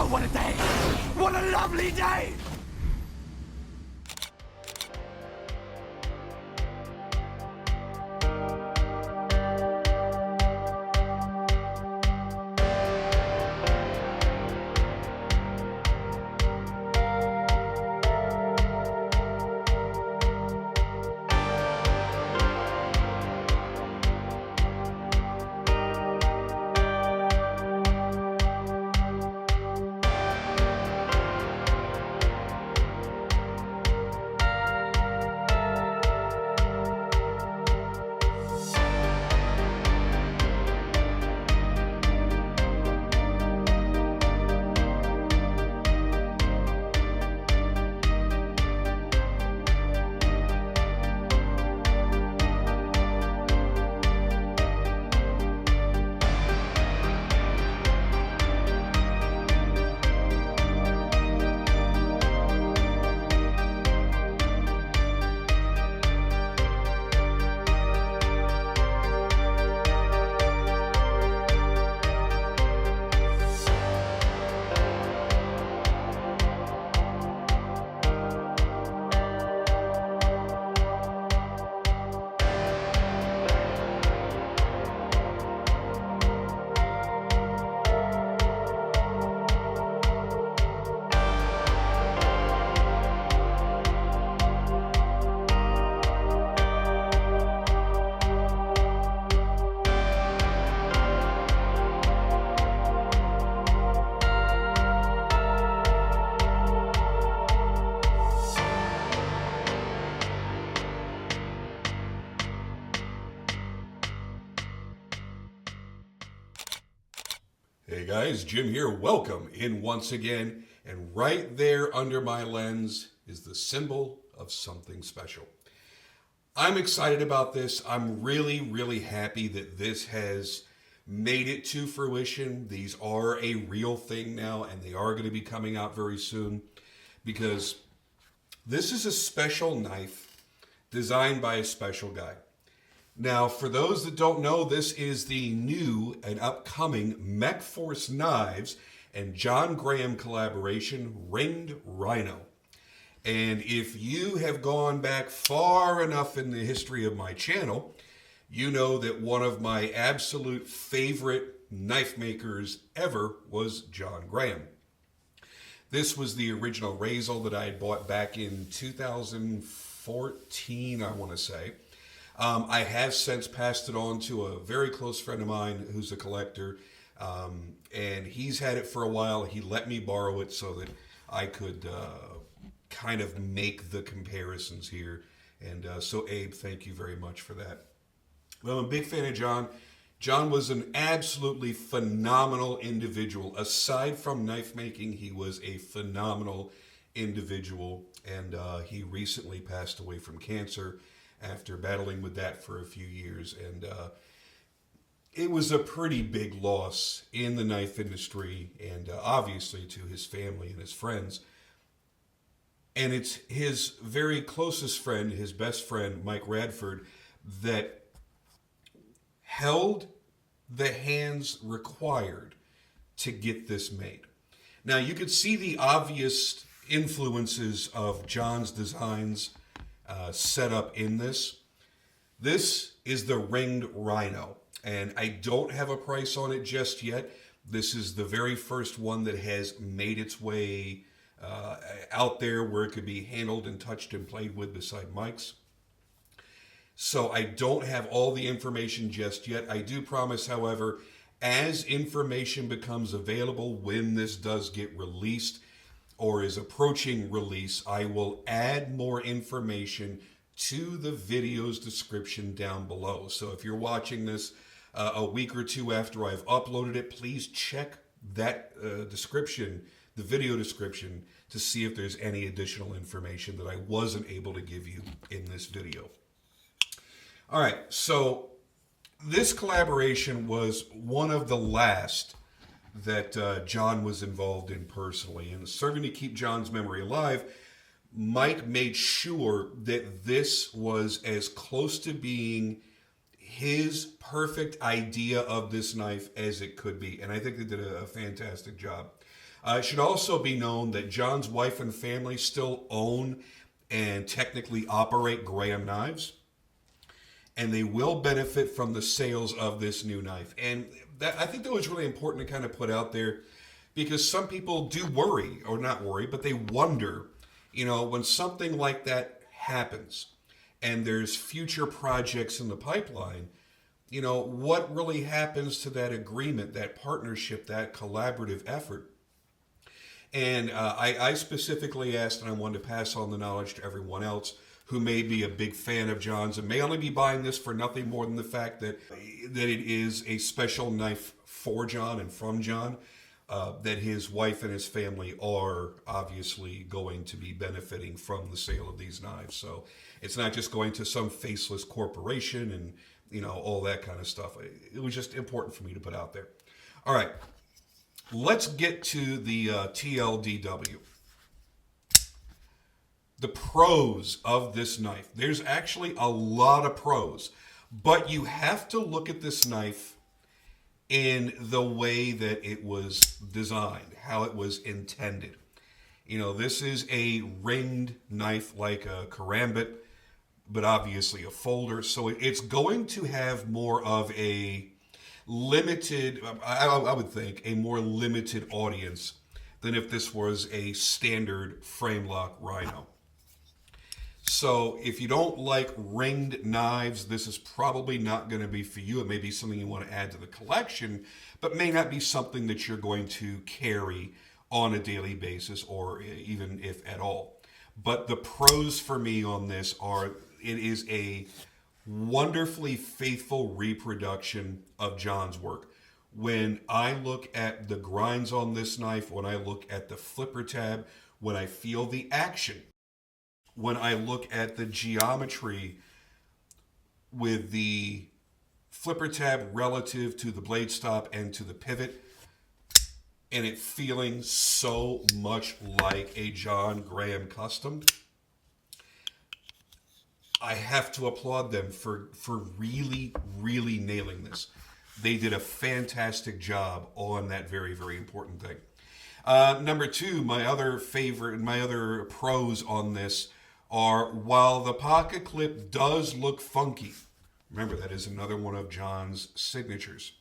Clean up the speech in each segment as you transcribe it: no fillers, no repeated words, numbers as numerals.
Oh, what a day! What a lovely day! Hey guys, Jim here. Welcome in once again. And right there under my lens is the symbol of something special. I'm excited about this. I'm really happy that this has made it to fruition. These are a real thing now, and they are going to be coming out very soon, because this is a special knife designed by a special guy. Now, for those that don't know, this is the new and upcoming Mechforce Knives and Jon Graham collaboration, Ringed Rhino. And if you have gone back far enough in the history of my channel, you know that one of my absolute favorite knife makers ever was Jon Graham. This was the original Razor that I had bought back in 2014, I want to say. I have since passed it on to a very close friend of mine who's a collector, and he's had it for a while. He let me borrow it so that I could kind of make the comparisons here. And so, Abe, thank you very much for that. Well, I'm a big fan of Jon. Jon was an absolutely phenomenal individual. Aside from knife making, he was a phenomenal individual, and he recently passed away from cancer after battling with that for a few years. And it was a pretty big loss in the knife industry, and obviously to his family and his friends. And it's his very closest friend, his best friend, Mike Radford, that held the hands required to get this made. Now, you could see the obvious influences of Jon's designs set up in this. This is the Ringed Rhino, and I don't have a price on it just yet. This is the very first one that has made its way out there where it could be handled and touched and played with beside Mike's. So I don't have all the information just yet. I do promise, however, as information becomes available when this does get released or is approaching release, I will add more information to the video's description down below. So if you're watching this a week or two after I've uploaded it, please check that description, the video description, to see if there's any additional information that I wasn't able to give you in this video. All right, so this collaboration was one of the last that Jon was involved in personally. And serving to keep Jon's memory alive, Mike made sure that this was as close to being his perfect idea of this knife as it could be. And I think they did a fantastic job. It should also be known that Jon's wife and family still own and technically operate Graham knives, and they will benefit from the sales of this new knife. And I think that was really important to kind of put out there, because some people do worry, or not worry, but they wonder, when something like that happens and there's future projects in the pipeline, what really happens to that agreement, that partnership, that collaborative effort. And I specifically asked, and I wanted to pass on the knowledge to everyone else who may be a big fan of Jon's and may only be buying this for nothing more than the fact that it is a special knife for Jon and from Jon, that his wife and his family are obviously going to be benefiting from the sale of these knives. So it's not just going to some faceless corporation and, all that kind of stuff. It was just important for me to put out there. All right, let's get to the TLDW. The pros of this knife. There's actually a lot of pros, but you have to look at this knife in the way that it was designed, how it was intended. This is a ringed knife like a karambit, but obviously a folder. So it's going to have more of a limited, I would think, a more limited audience than if this was a standard frame lock Rhino. So if you don't like ringed knives, this is probably not going to be for you. It may be something you want to add to the collection, but may not be something that you're going to carry on a daily basis, or even if at all. But the pros for me on this are, it is a wonderfully faithful reproduction of Jon's work. When I look at the grinds on this knife, when I look at the flipper tab, when I feel the action, when I look at the geometry with the flipper tab relative to the blade stop and to the pivot, and it feeling so much like a Jon Graham custom, I have to applaud them for really, really nailing this. They did a fantastic job on that very, very important thing. Number two, my other pros on this are, while the pocket clip does look funky, remember that is another one of Jon's signatures,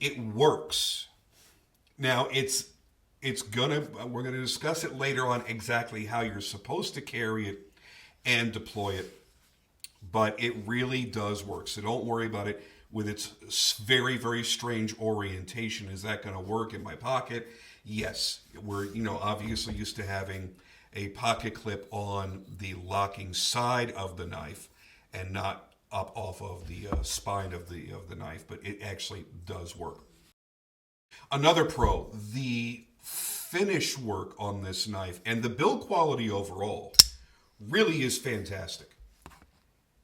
it works. Now we're gonna discuss it later on exactly how you're supposed to carry it and deploy it, but it really does work. So don't worry about it with its very, very strange orientation. Is that going to work in my pocket? Yes. We're obviously used to having a pocket clip on the locking side of the knife and not up off of the spine of the knife, but it actually does work. Another pro, the finish work on this knife and the build quality overall really is fantastic.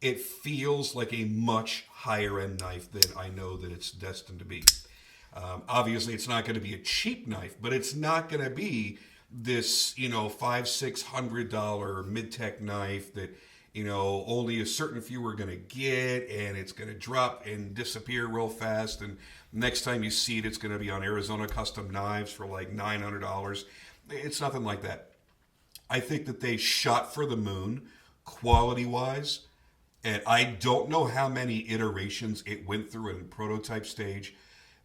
It feels like a much higher end knife than I know that it's destined to be. Obviously, it's not going to be a cheap knife, but it's not going to be this, $500-600 mid-tech knife that, only a certain few are going to get, and it's going to drop and disappear real fast. And next time you see it, it's going to be on Arizona Custom Knives for like $900. It's nothing like that. I think that they shot for the moon quality-wise, and I don't know how many iterations it went through in prototype stage,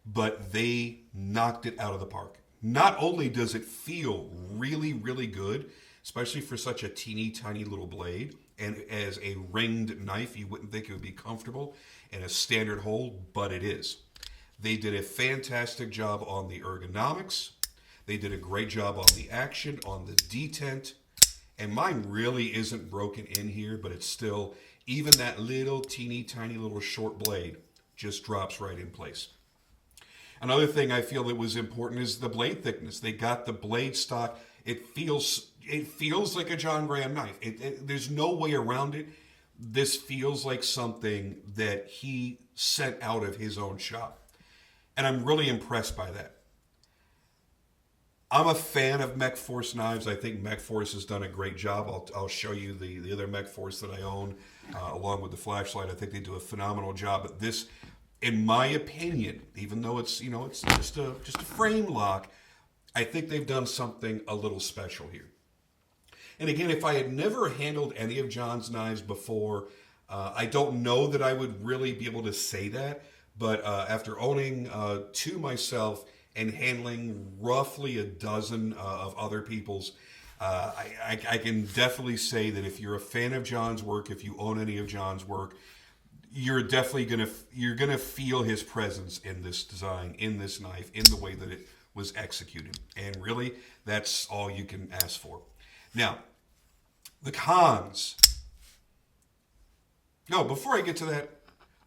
but they knocked it out of the park. Not only does it feel really, really good, especially for such a teeny tiny little blade, and as a ringed knife, you wouldn't think it would be comfortable in a standard hold, but it is. They did a fantastic job on the ergonomics. They did a great job on the action, on the detent, and mine really isn't broken in here, but it's still, even that little teeny tiny little short blade just drops right in place. Another thing I feel that was important is the blade thickness. They got the blade stock. It feels like a Jon Graham knife. There's no way around it. This feels like something that he sent out of his own shop. And I'm really impressed by that. I'm a fan of Mechforce knives. I think Mechforce has done a great job. I'll show you the other Mechforce that I own along with the flashlight. I think they do a phenomenal job. But this, in my opinion, even though it's it's just a frame lock, I think they've done something a little special here. And again, if I had never handled any of Jon's knives before, I don't know that I would really be able to say that. But after owning two myself and handling roughly a dozen of other people's, I can definitely say that if you're a fan of Jon's work, if you own any of Jon's work, you're definitely gonna feel his presence in this design, in this knife, in the way that it was executed. And really, that's all you can ask for. Now, the cons. No, before I get to that,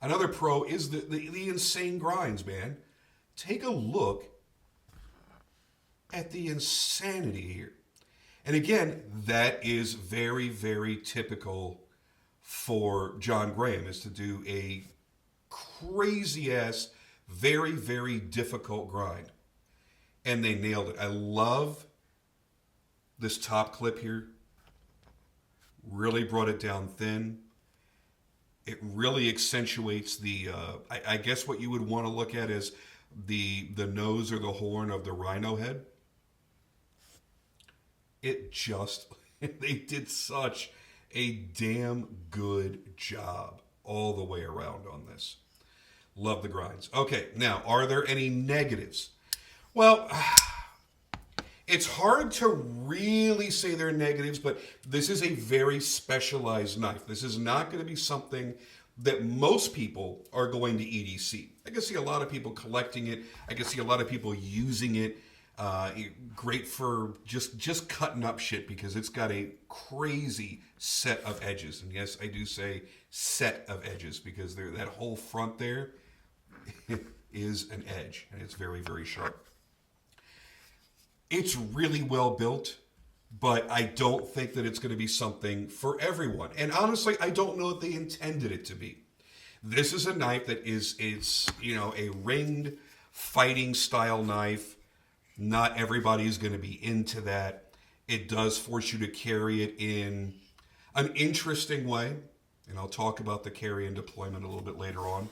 another pro is the insane grinds, man. Take a look at the insanity here. And again, that is very, very typical for Jon Graham, is to do a crazy-ass, very, very difficult grind. And they nailed it. I love this top clip here. Really brought it down thin. It really accentuates the, I guess what you would want to look at is the nose or the horn of the Rhino head. It just, they did such a damn good job all the way around on this. Love the grinds. Okay, now, are there any negatives? Well, it's hard to really say they're negatives, but this is a very specialized knife. This is not going to be something that most people are going to EDC. I can see a lot of people collecting it. I can see a lot of people using it. Great for just cutting up shit because it's got a crazy set of edges. And yes, I do say set of edges because that whole front there is an edge, and it's very, very sharp. It's really well built, but I don't think that it's going to be something for everyone. And honestly, I don't know if they intended it to be. This is a knife that it's a ringed fighting style knife. Not everybody is going to be into that. It does force you to carry it in an interesting way. And I'll talk about the carry and deployment a little bit later on.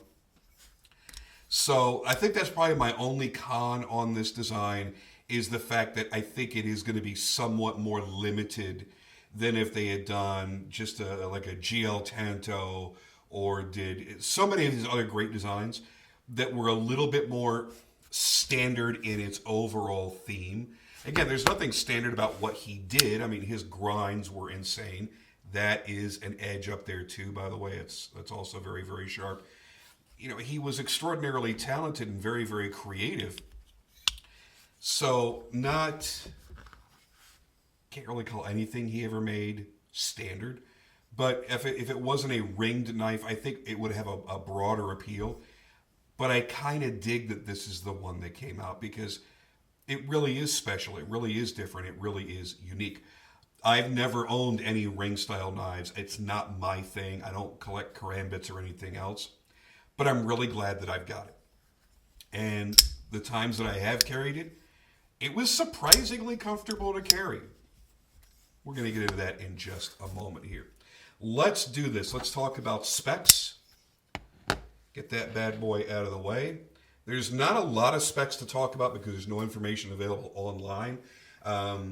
So I think that's probably my only con on this design, is the fact that I think it is going to be somewhat more limited than if they had done just like a GL Tanto or did so many of these other great designs that were a little bit more standard in its overall theme. Again, there's nothing standard about what he did. I mean, his grinds were insane. That is an edge up there too, by the way. That's also very, very sharp. He was extraordinarily talented and very, very creative. So can't really call anything he ever made standard. But if it wasn't a ringed knife, I think it would have a broader appeal. But I kind of dig that this is the one that came out because it really is special. It really is different. It really is unique. I've never owned any ring style knives. It's not my thing. I don't collect karambits or anything else. But I'm really glad that I've got it. And the times that I have carried it, it was surprisingly comfortable to carry. We're going to get into that in just a moment here. Let's do this. Let's talk about specs. Get that bad boy out of the way. There's not a lot of specs to talk about because there's no information available online.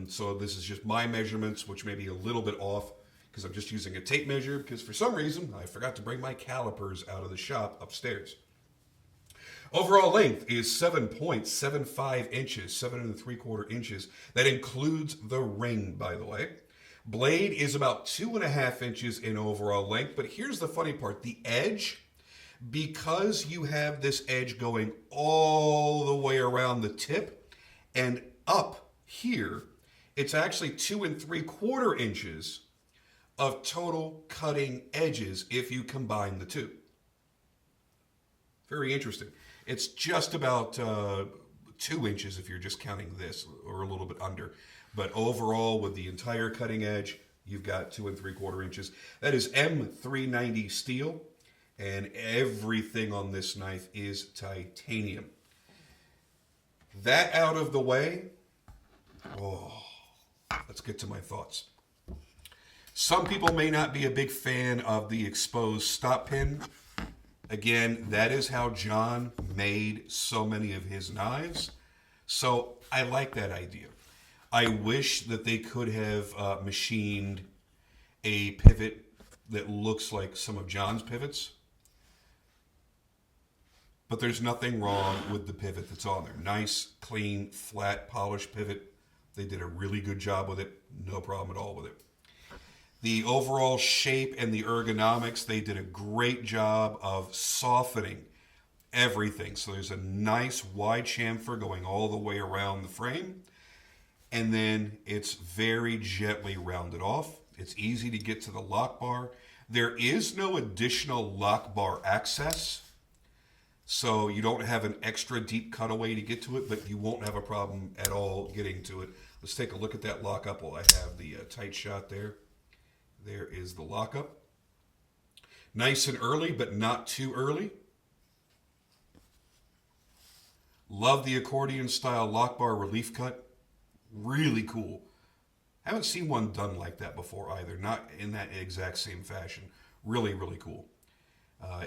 So this is just my measurements, which may be a little bit off because I'm just using a tape measure because for some reason I forgot to bring my calipers out of the shop upstairs. Overall length is 7.75 inches, 7.75 inches. That includes the ring, by the way. Blade is about 2.5 inches in overall length, but here's the funny part. The edge, because you have this edge going all the way around the tip and up here, it's actually 2.75 inches of total cutting edges if you combine the two. Very interesting. It's just about 2 inches if you're just counting this, or a little bit under. But overall, with the entire cutting edge, you've got 2.75 inches. That is M390 steel, and everything on this knife is titanium. That out of the way, let's get to my thoughts. Some people may not be a big fan of the exposed stop pin. Again, that is how Jon made so many of his knives. So I like that idea. I wish that they could have machined a pivot that looks like some of Jon's pivots. But there's nothing wrong with the pivot that's on there. Nice, clean, flat, polished pivot. They did a really good job with it. No problem at all with it. The overall shape and the ergonomics, they did a great job of softening everything. So there's a nice wide chamfer going all the way around the frame. And then it's very gently rounded off. It's easy to get to the lock bar. There is no additional lock bar access. So you don't have an extra deep cutaway to get to it, but you won't have a problem at all getting to it. Let's take a look at that lockup while I have the tight shot there. There is the lockup. Nice and early, but not too early. Love the accordion style lock bar relief cut. Really cool. Haven't seen one done like that before either. Not in that exact same fashion. Really, really cool.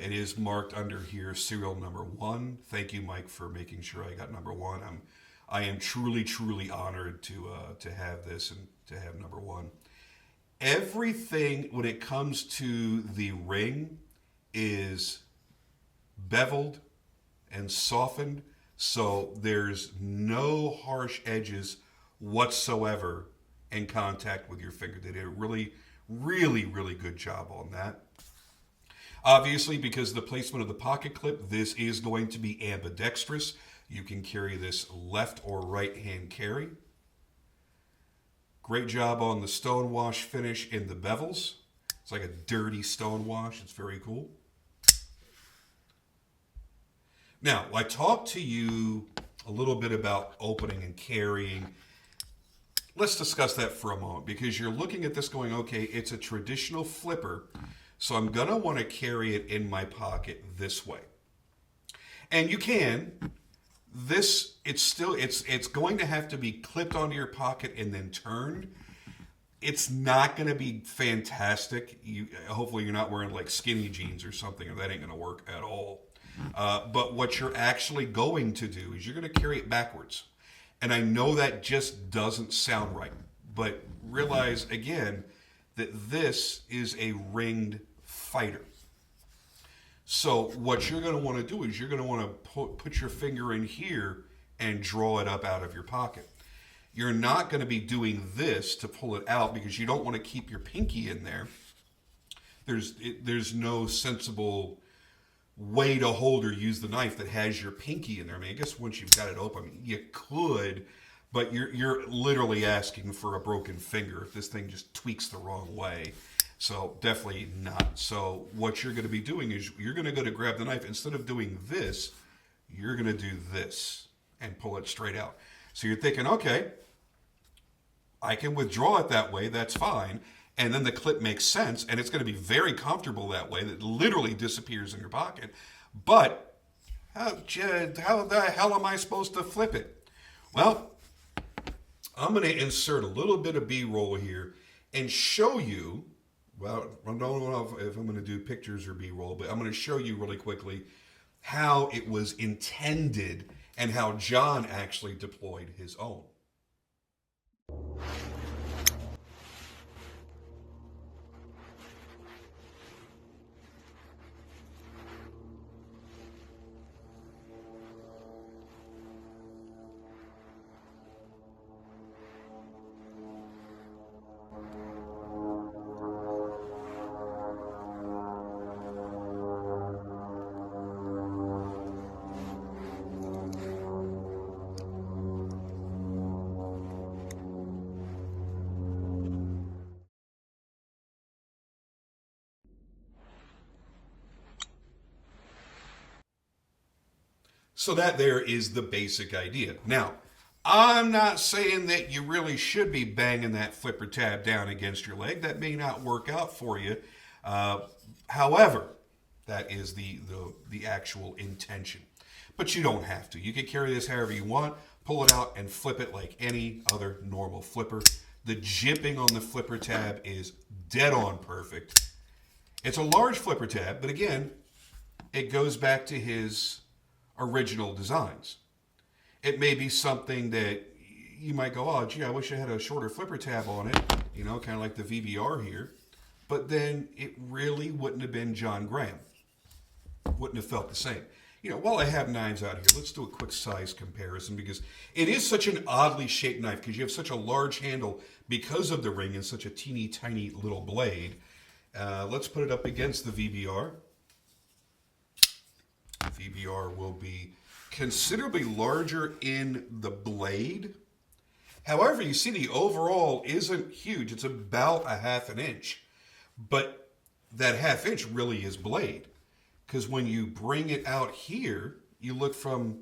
It is marked under here, serial number 1. Thank you, Mike, for making sure I got number 1. I am truly, truly honored to have this and to have number 1. Everything when it comes to the ring is beveled and softened, so there's no harsh edges whatsoever in contact with your finger. They did a really, really, really good job on that. Obviously, because of the placement of the pocket clip, this is going to be ambidextrous. You can carry this left or right hand carry. Great job on the stonewash finish in the bevels. It's like a dirty stonewash. It's very cool. Now, I talked to you a little bit about opening and carrying. Let's discuss that for a moment, because you're looking at this going, okay, it's a traditional flipper, so I'm going to want to carry it in my pocket this way. And you can. It's going to have to be clipped onto your pocket and then turned. It's not going to be fantastic. Hopefully you're not wearing like skinny jeans or something, or that ain't going to work at all. But what you're actually going to do is you're going to carry it backwards. And I know that just doesn't sound right, but realize again that this is a ringed fighter. So what you're going to want to do is you're going to want to put your finger in here and draw it up out of your pocket. You're not going to be doing this to pull it out because you don't want to keep your pinky in there. There's no sensible way to hold or use the knife that has your pinky in there. I mean, I guess once you've got it open, I mean, you could, but you're literally asking for a broken finger if this thing just tweaks the wrong way. So definitely not. So what you're going to be doing is you're going to go to grab the knife. Instead of doing this, you're going to do this and pull it straight out. So you're thinking, okay, I can withdraw it that way. That's fine. And then the clip makes sense, and it's going to be very comfortable that way. That literally disappears in your pocket. But how the hell am I supposed to flip it? Well, I'm going to insert a little bit of B-roll here and show you. Well, I don't know if I'm going to do pictures or B-roll, but I'm going to show you really quickly how it was intended and how Jon actually deployed his own. So that there is the basic idea. Now, I'm not saying that you really should be banging that flipper tab down against your leg. That may not work out for you. However, that is the actual intention. But you don't have to. You can carry this however you want, pull it out, and flip it like any other normal flipper. The jimping on the flipper tab is dead on perfect. It's a large flipper tab, but again, it goes back to his original designs. It may be something that you might go, oh, gee, I wish I had a shorter flipper tab on it, you know, kind of like the VBR here. But then it really wouldn't have been Jon Graham. Wouldn't have felt the same. You know, while I have knives out here, let's do a quick size comparison because it is such an oddly shaped knife because you have such a large handle because of the ring and such a teeny tiny little blade. Let's put it up against the VBR. VBR will be considerably larger in the blade. However, you see the overall isn't huge. It's about a 1/2 inch. But that 1/2 inch really is blade. Because when you bring it out here, you look from,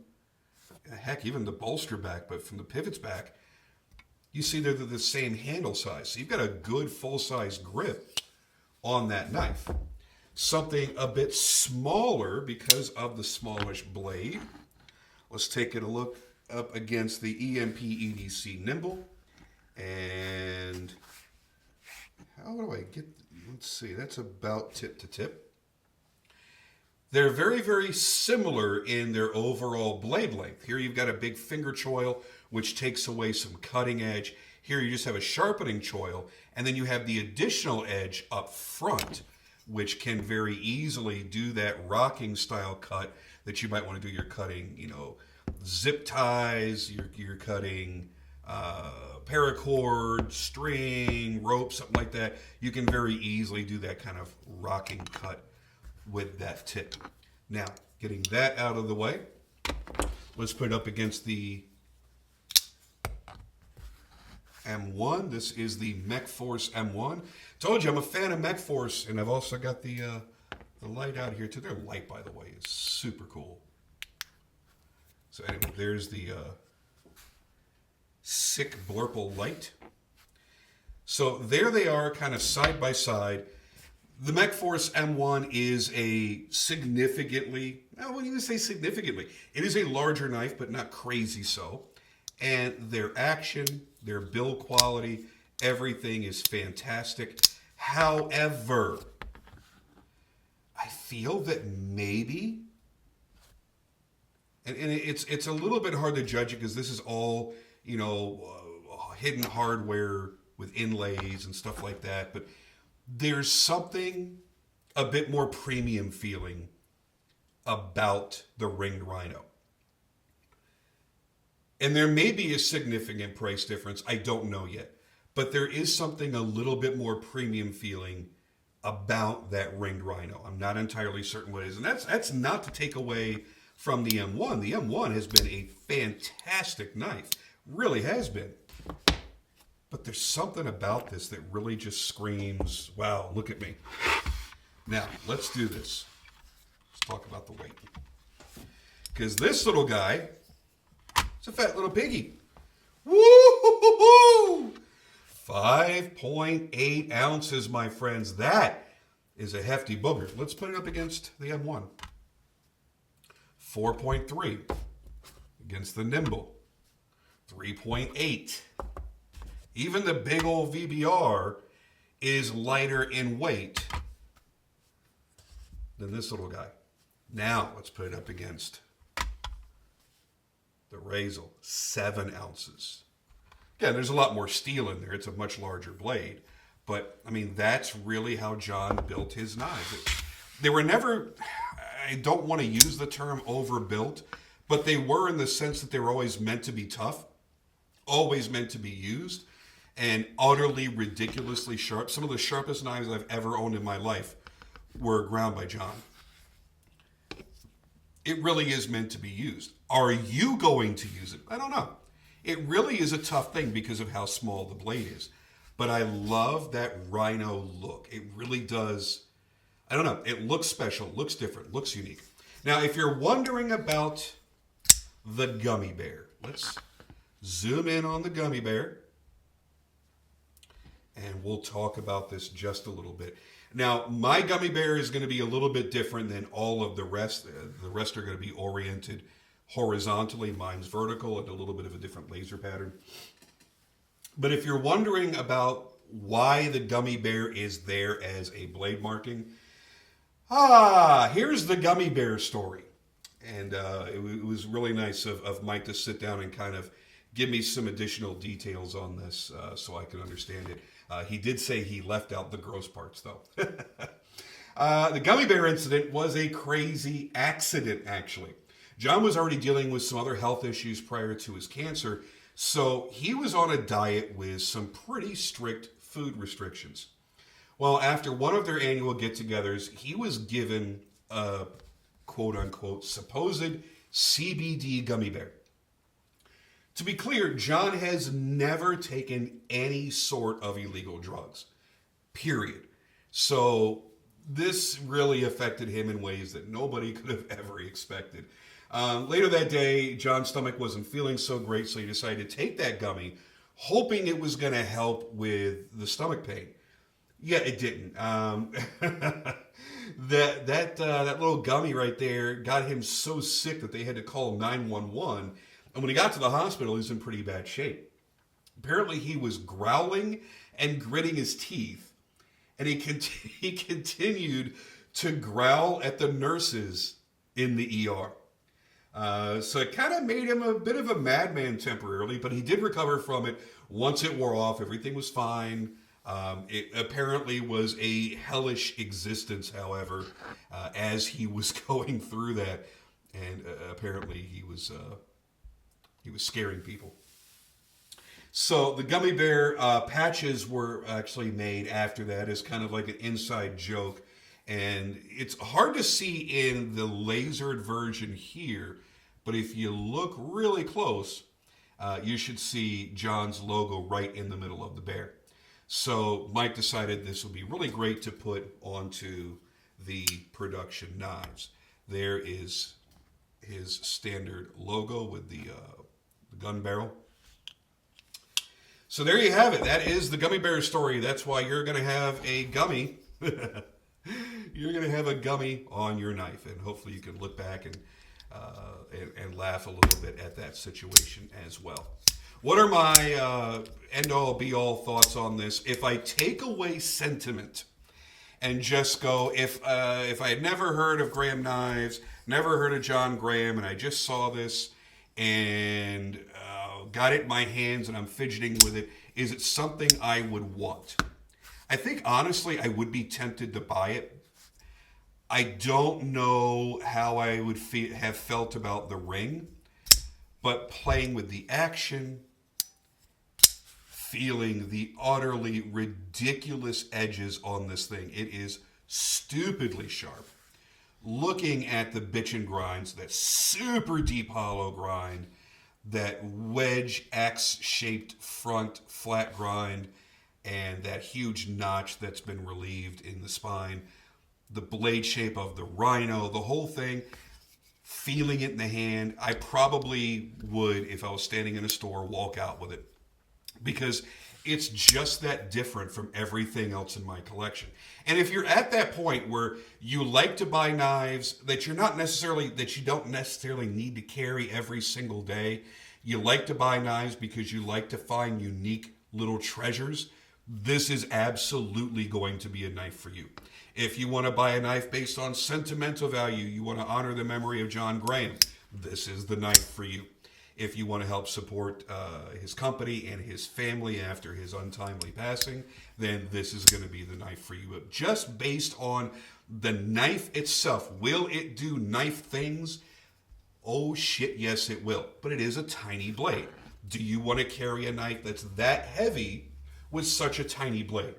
heck, even the bolster back, but from the pivots back, you see they're the same handle size. So you've got a good full-size grip on that knife. Something a bit smaller because of the smallish blade. Let's take a look up against the EMP EDC Nimble. And how do I get, let's see, that's about tip to tip. They're very, very similar in their overall blade length. Here you've got a big finger choil, which takes away some cutting edge. Here you just have a sharpening choil, and then you have the additional edge up front, which can very easily do that rocking style cut that you might want to do. You're cutting, you know, zip ties, you're cutting paracord, string, rope, something like that. You can very easily do that kind of rocking cut with that tip. Now, getting that out of the way, let's put it up against the M1. This is the Mechforce M1. Told you I'm a fan of Mechforce, and I've also got the light out here too. Their light, by the way, is super cool. So anyway, there's the sick Blurple light. So there they are, kind of side by side. The Mechforce M1 is a significantly, I wouldn't even say significantly, it is a larger knife, but not crazy so. And their action, their build quality, everything is fantastic. However, I feel that maybe, and it's a little bit hard to judge it because this is all, you know, hidden hardware with inlays and stuff like that, but there's something a bit more premium feeling about the ringed Rhino. And there may be a significant price difference. I don't know yet. But there is something a little bit more premium feeling about that ringed Rhino. I'm not entirely certain what it is. And that's not to take away from the M1. The M1 has been a fantastic knife. Really has been. But there's something about this that really just screams, wow, look at me. Now, let's do this. Let's talk about the weight. Because this little guy, it's a fat little piggy. Woo-hoo-hoo-hoo! 5.8 ounces, my friends. That is a hefty booger. Let's put it up against the M1. 4.3 against the Nimble. 3.8. Even the big old VBR is lighter in weight than this little guy. Now, let's put it up against the Razel, 7 ounces. Again, there's a lot more steel in there. It's a much larger blade. But, I mean, that's really how Jon built his knives. They were never, I don't want to use the term overbuilt, but they were in the sense that they were always meant to be tough, always meant to be used, and utterly ridiculously sharp. Some of the sharpest knives I've ever owned in my life were ground by Jon. It really is meant to be used. Are you going to use it? I don't know. It really is a tough thing because of how small the blade is. But I love that Rhino look. It really does. I don't know. It looks special, looks different, looks unique. Now, if you're wondering about the gummy bear, let's zoom in on the gummy bear. And we'll talk about this just a little bit. Now, my gummy bear is going to be a little bit different than all of the rest. The rest are going to be oriented horizontally. Mine's vertical and a little bit of a different laser pattern. But if you're wondering about why the gummy bear is there as a blade marking, here's the gummy bear story. And it was really nice of Mike to sit down and kind of give me some additional details on this so I could understand it. He did say he left out the gross parts, though. The gummy bear incident was a crazy accident, actually. Jon was already dealing with some other health issues prior to his cancer, so he was on a diet with some pretty strict food restrictions. Well, after one of their annual get-togethers, he was given a quote-unquote supposed CBD gummy bear. To be clear, Jon has never taken any sort of illegal drugs, period. So this really affected him in ways that nobody could have ever expected. Later that day, Jon's stomach wasn't feeling so great, so he decided to take that gummy, hoping it was going to help with the stomach pain. Yeah, it didn't. That little gummy right there got him so sick that they had to call 911. And when he got to the hospital, he was in pretty bad shape. Apparently, he was growling and gritting his teeth, and he continued to growl at the nurses in the ER. So it kind of made him a bit of a madman temporarily, but he did recover from it. Once it wore off, everything was fine. It apparently was a hellish existence, however, as he was going through that, and apparently he was scaring people. So the gummy bear patches were actually made after that as kind of like an inside joke. And it's hard to see in the lasered version here, but if you look really close, you should see Jon's logo right in the middle of the bear. So Mike decided this would be really great to put onto the production knives. There is his standard logo with the gun barrel. So there you have it. That is the gummy bear story. That's why you're going to have a gummy. You're going to have a gummy on your knife, and hopefully you can look back and laugh a little bit at that situation as well. What are my end-all, be-all thoughts on this? If I take away sentiment and just go, if I had never heard of Graham Knives, never heard of Jon Graham, and I just saw this and got it in my hands and I'm fidgeting with it, is it something I would want? I think, honestly, I would be tempted to buy it. I don't know how I would have felt about the ring, but playing with the action, feeling the utterly ridiculous edges on this thing, it is stupidly sharp. Looking at the bitchin' grinds, that super deep hollow grind, that wedge X-shaped front flat grind, and that huge notch that's been relieved in the spine, the blade shape of the Rhino, the whole thing, feeling it in the hand, I probably would, if I was standing in a store, walk out with it. Because it's just that different from everything else in my collection. And if you're at that point where you like to buy knives that you don't necessarily need to carry every single day, you like to buy knives because you like to find unique little treasures, this is absolutely going to be a knife for you. If you want to buy a knife based on sentimental value, you want to honor the memory of Jon Graham, this is the knife for you. If you want to help support his company and his family after his untimely passing, then this is going to be the knife for you. But just based on the knife itself, will it do knife things? Oh shit, yes it will. But it is a tiny blade. Do you want to carry a knife that's that heavy with such a tiny blade?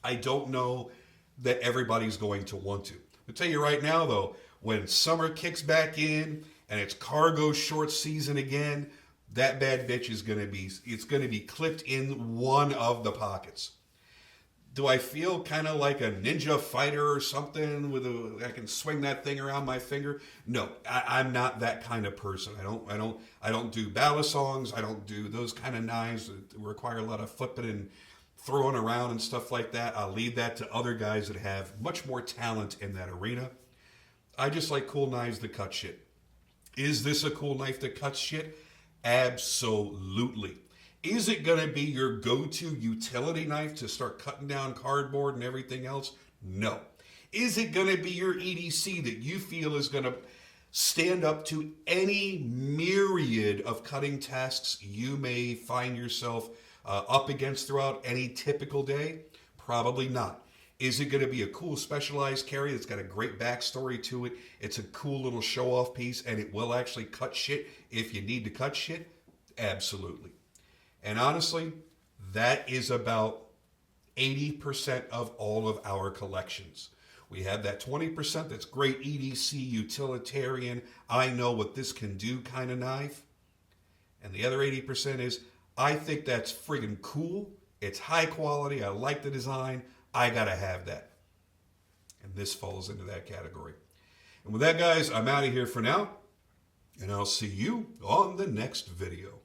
I don't know that everybody's going to want to. I'll tell you right now though, when summer kicks back in and it's cargo short season again, that bad bitch is going to be clipped in one of the pockets. Do I feel kind of like a ninja fighter or something I can swing that thing around my finger? No, I'm not that kind of person. I don't do ballad songs. I don't do those kind of knives that require a lot of flipping and throwing around and stuff like that. I'll leave that to other guys that have much more talent in that arena. I just like cool knives that cut shit. Is this a cool knife that cuts shit? Absolutely. Is it going to be your go-to utility knife to start cutting down cardboard and everything else? No. Is it going to be your EDC that you feel is going to stand up to any myriad of cutting tasks you may find yourself up against throughout any typical day? Probably not. Is it going to be a cool specialized carry that's got a great backstory to it? It's a cool little show-off piece, and it will actually cut shit if you need to cut shit? Absolutely. And honestly, that is about 80% of all of our collections. We have that 20% that's great EDC, utilitarian, I know what this can do kind of knife. And the other 80% is, I think that's friggin' cool. It's high quality. I like the design. I gotta have that. And this falls into that category. And with that, guys, I'm out of here for now. And I'll see you on the next video.